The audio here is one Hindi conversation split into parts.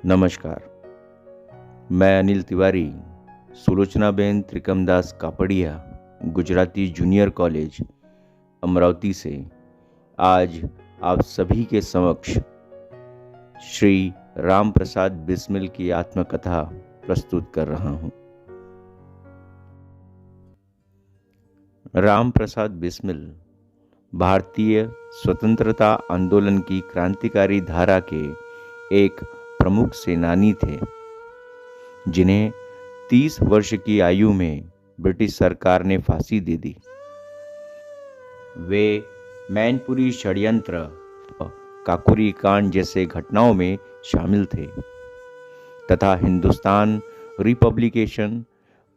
नमस्कार। मैं अनिल तिवारी, सुलोचनाबेन त्रिकमदास कापड़िया, गुजराती जूनियर कॉलेज, अमरावती से आज आप सभी के समक्ष श्री राम प्रसाद बिस्मिल की आत्मकथा प्रस्तुत कर रहा हूँ। राम प्रसाद बिस्मिल भारतीय स्वतंत्रता आंदोलन की क्रांतिकारी धारा के एक प्रमुख सेनानी थे, जिन्हें 30 वर्ष की आयु में ब्रिटिश सरकार ने फांसी दे दी। वे मैनपुरी षड्यंत्र, काकोरी कांड जैसे घटनाओं में शामिल थे तथा हिंदुस्तान रिपब्लिकेशन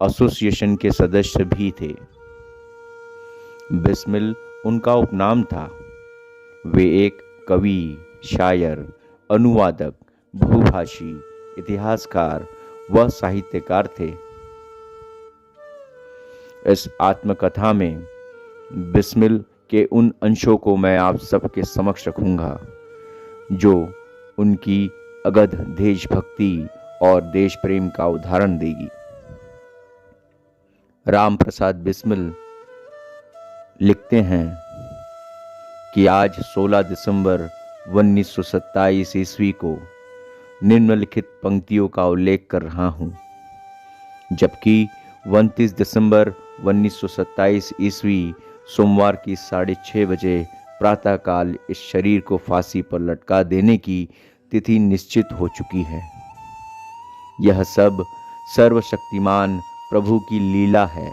एसोसिएशन के सदस्य भी थे। बिस्मिल उनका उपनाम था। वे एक कवि, शायर, अनुवादक, बहुभाषी, इतिहासकार व साहित्यकार थे। इस आत्मकथा में बिस्मिल के उन अंशों को मैं आप सबके समक्ष रखूंगा जो उनकी अगध देशभक्ति और देश प्रेम का उदाहरण देगी। राम प्रसाद बिस्मिल लिखते हैं कि आज 16 दिसंबर 1927 ईस्वी को निम्नलिखित पंक्तियों का उल्लेख कर रहा हूं, जबकि 29 दिसंबर 1927 ईस्वी सोमवार की 6:30 बजे प्रातःकाल इस शरीर को फांसी पर लटका देने की तिथि निश्चित हो चुकी है। यह सब सर्वशक्तिमान प्रभु की लीला है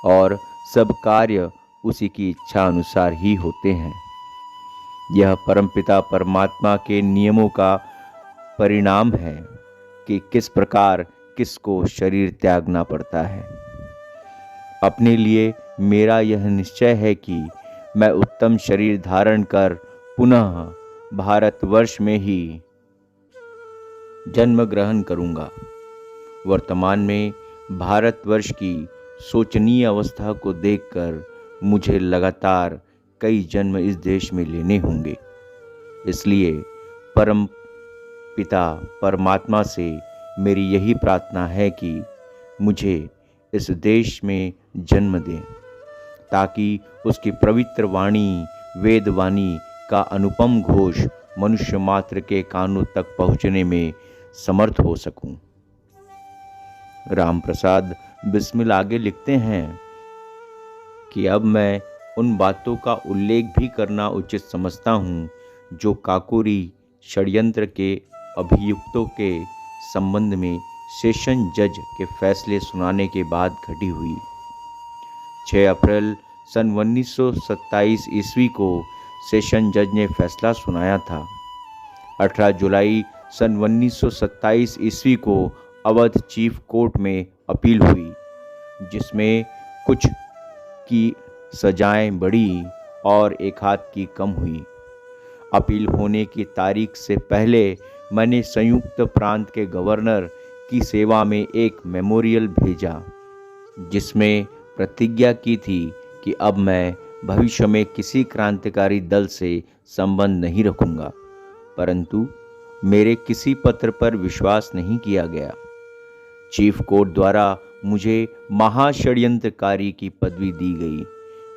और सब कार्य उसी की इच्छा अनुसार ही होते हैं। यह परमपिता परमात्मा के नियमों का परिणाम है कि किस प्रकार किसको शरीर त्यागना पड़ता है। अपने लिए मेरा यह निश्चय है कि मैं उत्तम शरीर धारण कर पुनः भारतवर्ष में ही जन्म ग्रहण करूंगा। वर्तमान में भारतवर्ष की शोचनीय अवस्था को देखकर मुझे लगातार कई जन्म इस देश में लेने होंगे। इसलिए परम पिता परमात्मा से मेरी यही प्रार्थना है कि मुझे इस देश में जन्म दें, ताकि उसकी पवित्र वाणी, वेदवाणी का अनुपम घोष मनुष्य मात्र के कानों तक पहुंचने में समर्थ हो सकूं। राम प्रसाद बिस्मिल आगे लिखते हैं कि अब मैं उन बातों का उल्लेख भी करना उचित समझता हूं जो काकोरी षड्यंत्र के अभियुक्तों के संबंध में सेशन जज के फैसले सुनाने के बाद घटी हुई। 6 अप्रैल सन 1927 ईस्वी को सेशन जज ने फैसला सुनाया था। 18 जुलाई सन 1927 ईस्वी को अवध चीफ कोर्ट में अपील हुई, जिसमें कुछ की सजाएं बढ़ी और एक हाथ की कम हुई। अपील होने की तारीख से पहले मैंने संयुक्त प्रांत के गवर्नर की सेवा में एक मेमोरियल भेजा, जिसमें प्रतिज्ञा की थी कि अब मैं भविष्य में किसी क्रांतिकारी दल से संबंध नहीं रखूंगा, परंतु मेरे किसी पत्र पर विश्वास नहीं किया गया। चीफ कोर्ट द्वारा मुझे महाषड्यंत्रकारी की पदवी दी गई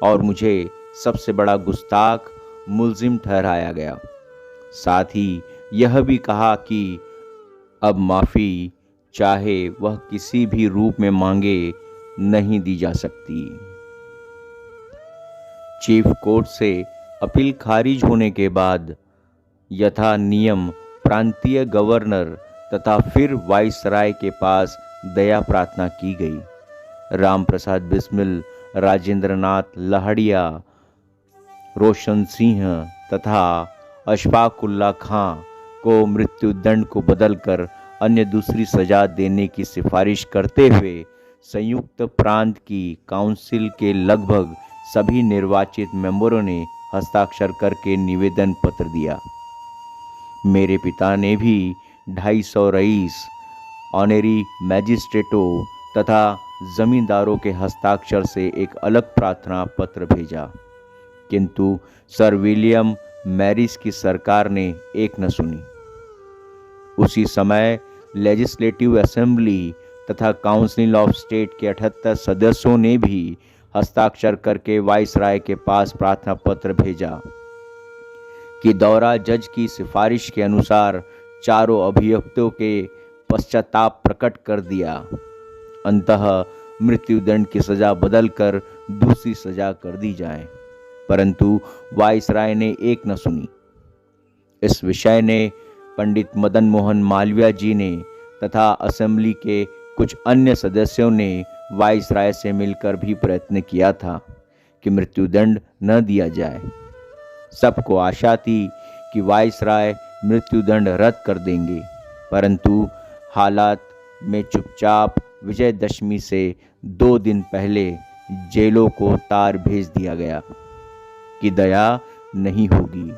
और मुझे सबसे बड़ा गुस्ताख मुल्जिम ठहराया गया। साथ ही यह भी कहा कि अब माफ़ी चाहे वह किसी भी रूप में मांगे नहीं दी जा सकती। चीफ कोर्ट से अपील खारिज होने के बाद यथा नियम प्रांतीय गवर्नर तथा फिर वाइसराय के पास दया प्रार्थना की गई। राम प्रसाद बिस्मिल, राजेंद्रनाथ लाहड़िया, रोशन सिंह तथा अशफाकुल्ला खां को मृत्युदंड को बदलकर अन्य दूसरी सजा देने की सिफारिश करते हुए संयुक्त प्रांत की काउंसिल के लगभग सभी निर्वाचित मेंबरों ने हस्ताक्षर करके निवेदन पत्र दिया। मेरे पिता ने भी 250 रईस, ऑनरी मैजिस्ट्रेटों तथा जमींदारों के हस्ताक्षर से एक अलग प्रार्थना पत्र भेजा, किंतु सर विलियम मैरिस की सरकार ने एक न सुनी। उसी समय लेजिस्लेटिव असेंबली तथा काउंसिल ऑफ स्टेट के 78 सदस्यों ने भी हस्ताक्षर करके वाइसराय के पास प्रार्थना पत्र भेजा कि दौरा जज की सिफारिश के अनुसार चारों अभियुक्तों के पश्चाताप प्रकट कर दिया। अंततः मृत्युदंड की सजा बदलकर दूसरी सजा कर दी जाए, परंतु वाइसराय ने एक न सुनी। इस विषय ने पंडित मदन मोहन मालवीय जी ने तथा असेंबली के कुछ अन्य सदस्यों ने वाइसराय से मिलकर भी प्रयत्न किया था कि मृत्युदंड न दिया जाए। सबको आशा थी कि वाइसराय मृत्युदंड रद्द कर देंगे, परंतु हालात में चुपचाप विजयदशमी से 2 दिन पहले जेलों को तार भेज दिया गया कि दया नहीं होगी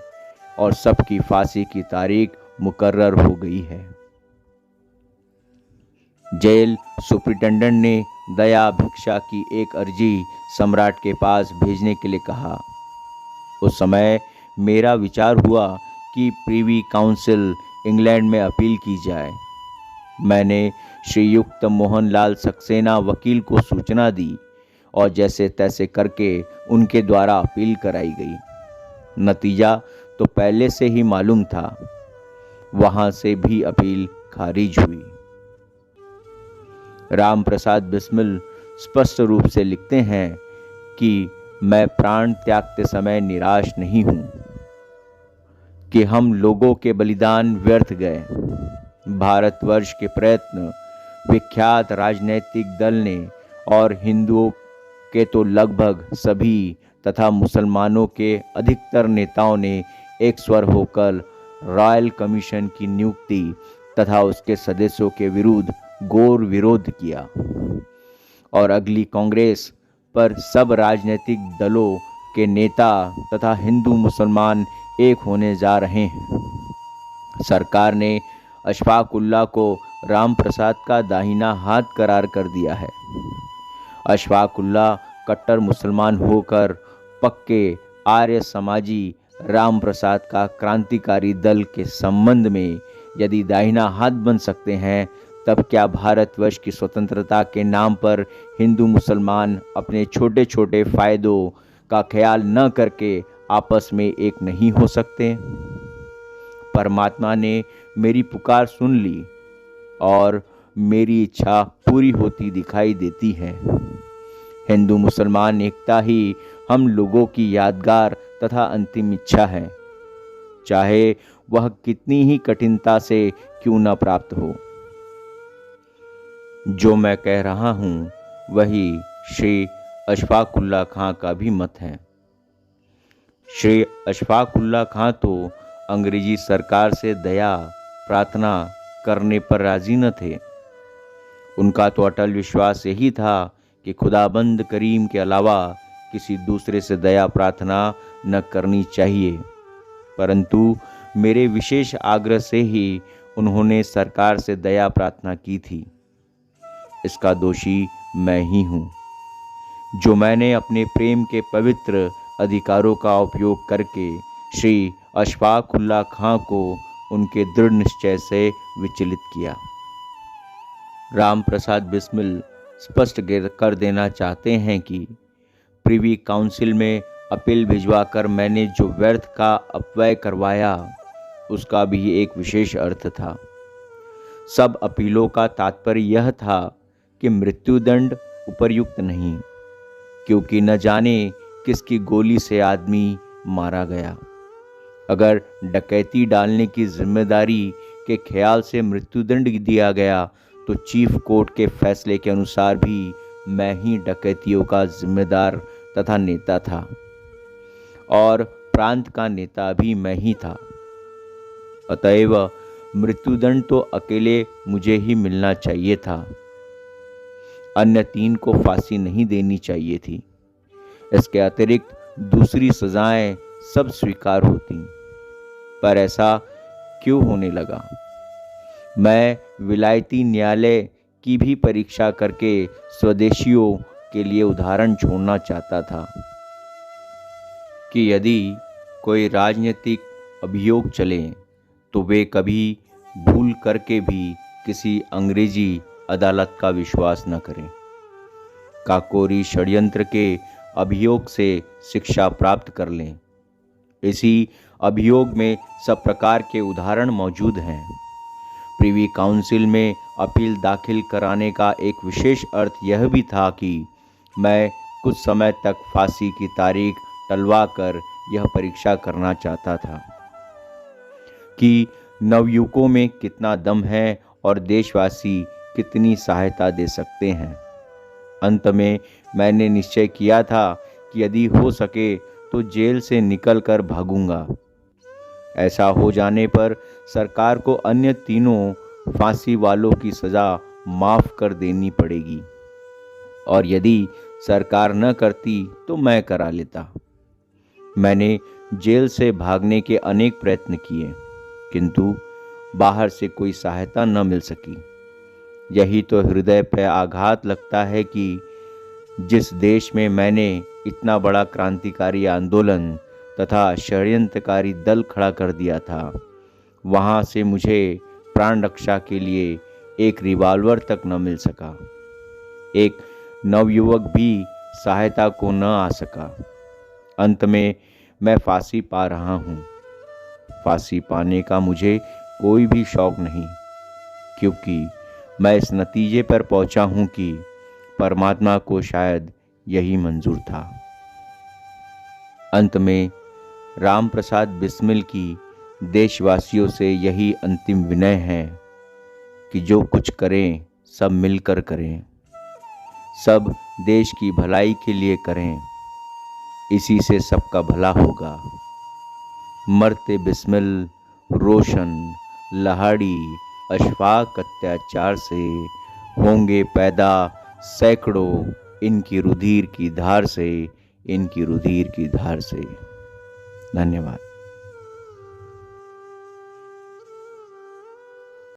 और सबकी फांसी की तारीख मुकर्रर हो गई है। जेल सुपरिटेंडेंट ने दया भिक्षा की एक अर्जी सम्राट के पास भेजने के लिए कहा। उस समय मेरा विचार हुआ कि प्रीवी काउंसिल इंग्लैंड में अपील की जाए। मैंने श्रीयुक्त मोहनलाल सक्सेना वकील को सूचना दी और जैसे तैसे करके उनके द्वारा अपील कराई गई। नतीजा तो पहले से ही मालूम था, वहां से भी अपील खारिज हुई। राम प्रसाद बिस्मिल स्पष्ट रूप से लिखते हैं कि मैं प्राण त्यागते समय निराश नहीं हूं कि हम लोगों के बलिदान व्यर्थ गए। भारतवर्ष के प्रयत्न, विख्यात राजनैतिक दल ने और हिंदुओं के तो लगभग सभी तथा मुसलमानों के अधिकतर नेताओं ने एक स्वर होकर रॉयल कमीशन की नियुक्ति तथा उसके सदस्यों के विरुद्ध घोर विरोध किया और अगली कांग्रेस पर सब राजनीतिक दलों के नेता तथा हिंदू मुसलमान एक होने जा रहे हैं। सरकार ने अशफाक उल्लाह को राम प्रसाद का दाहिना हाथ करार कर दिया है। अशफाक उल्लाह कट्टर मुसलमान होकर पक्के आर्य समाजी राम प्रसाद का क्रांतिकारी दल के संबंध में यदि दाहिना हाथ बन सकते हैं, तब क्या भारतवर्ष की स्वतंत्रता के नाम पर हिंदू मुसलमान अपने छोटे छोटे फायदों का ख्याल न करके आपस में एक नहीं हो सकते? परमात्मा ने मेरी पुकार सुन ली और मेरी इच्छा पूरी होती दिखाई देती है। हिंदू मुसलमान एकता ही हम लोगों की यादगार तथा अंतिम इच्छा है, चाहे वह कितनी ही कठिनता से क्यों न प्राप्त हो। जो मैं कह रहा हूं वही श्री अशफाक उल्लाह खां का भी मत है। श्री अशफाक उल्लाह खां तो अंग्रेजी सरकार से दया प्रार्थना करने पर राजी न थे। उनका तो अटल विश्वास यही था कि खुदाबंद करीम के अलावा किसी दूसरे से दया प्रार्थना न करनी चाहिए, परंतु मेरे विशेष आग्रह से ही उन्होंने सरकार से दया प्रार्थना की थी। इसका दोषी मैं ही हूँ, जो मैंने अपने प्रेम के पवित्र अधिकारों का उपयोग करके श्री अशफाक उल्लाह खां को उनके दृढ़ निश्चय से विचलित किया। राम प्रसाद बिस्मिल स्पष्ट कर देना चाहते हैं कि प्रीवी काउंसिल में अपील भिजवाकर मैंने जो व्यर्थ का अपव्यय करवाया, उसका भी एक विशेष अर्थ था। सब अपीलों का तात्पर्य यह था कि मृत्युदंड उपयुक्त नहीं, क्योंकि न जाने किसकी गोली से आदमी मारा गया। अगर डकैती डालने की जिम्मेदारी के ख्याल से मृत्युदंड दिया गया, तो चीफ कोर्ट के फैसले के अनुसार भी मैं ही डकैतियों का जिम्मेदार तथा नेता था और प्रांत का नेता भी मैं ही था। अतएव मृत्युदंड तो अकेले मुझे ही मिलना चाहिए था, अन्य 3 को फांसी नहीं देनी चाहिए थी। इसके अतिरिक्त दूसरी सजाएं सब स्वीकार होती, पर ऐसा क्यों होने लगा? मैं विलायती न्यायालय की भी परीक्षा करके स्वदेशियों के लिए उदाहरण छोड़ना चाहता था कि यदि कोई राजनीतिक अभियोग चले तो वे कभी भूल करके भी किसी अंग्रेजी अदालत का विश्वास न करें। काकोरी षड्यंत्र के अभियोग से शिक्षा प्राप्त कर लें। इसी अभियोग में सब प्रकार के उदाहरण मौजूद हैं। प्रिवी काउंसिल में अपील दाखिल कराने का एक विशेष अर्थ यह भी था कि मैं कुछ समय तक फांसी की तारीख टलवा कर यह परीक्षा करना चाहता था कि नवयुवकों में कितना दम है और देशवासी कितनी सहायता दे सकते हैं। अंत में मैंने निश्चय किया था कि यदि हो सके तो जेल से निकलकर भागूंगा। ऐसा हो जाने पर सरकार को अन्य तीनों फांसी वालों की सज़ा माफ़ कर देनी पड़ेगी, और यदि सरकार न करती तो मैं करा लेता। मैंने जेल से भागने के अनेक प्रयत्न किए, किंतु बाहर से कोई सहायता न मिल सकी। यही तो हृदय पर आघात लगता है कि जिस देश में मैंने इतना बड़ा क्रांतिकारी आंदोलन तथा षड्यंत्रकारी दल खड़ा कर दिया था, वहाँ से मुझे प्राण रक्षा के लिए एक रिवॉल्वर तक न मिल सका। एक नवयुवक भी सहायता को न आ सका। अंत में मैं फांसी पा रहा हूँ। फांसी पाने का मुझे कोई भी शौक नहीं, क्योंकि मैं इस नतीजे पर पहुँचा हूँ कि परमात्मा को शायद यही मंजूर था। अंत में राम प्रसाद बिस्मिल की देशवासियों से यही अंतिम विनय है कि जो कुछ करें सब मिलकर करें, सब देश की भलाई के लिए करें, इसी से सबका भला होगा। मरते बिस्मिल, रोशन, लहाड़ी, अशफाक अत्याचार से होंगे पैदा सैकड़ों इनकी रुधिर की धार से, इनकी रुधिर की धार से। धन्यवाद।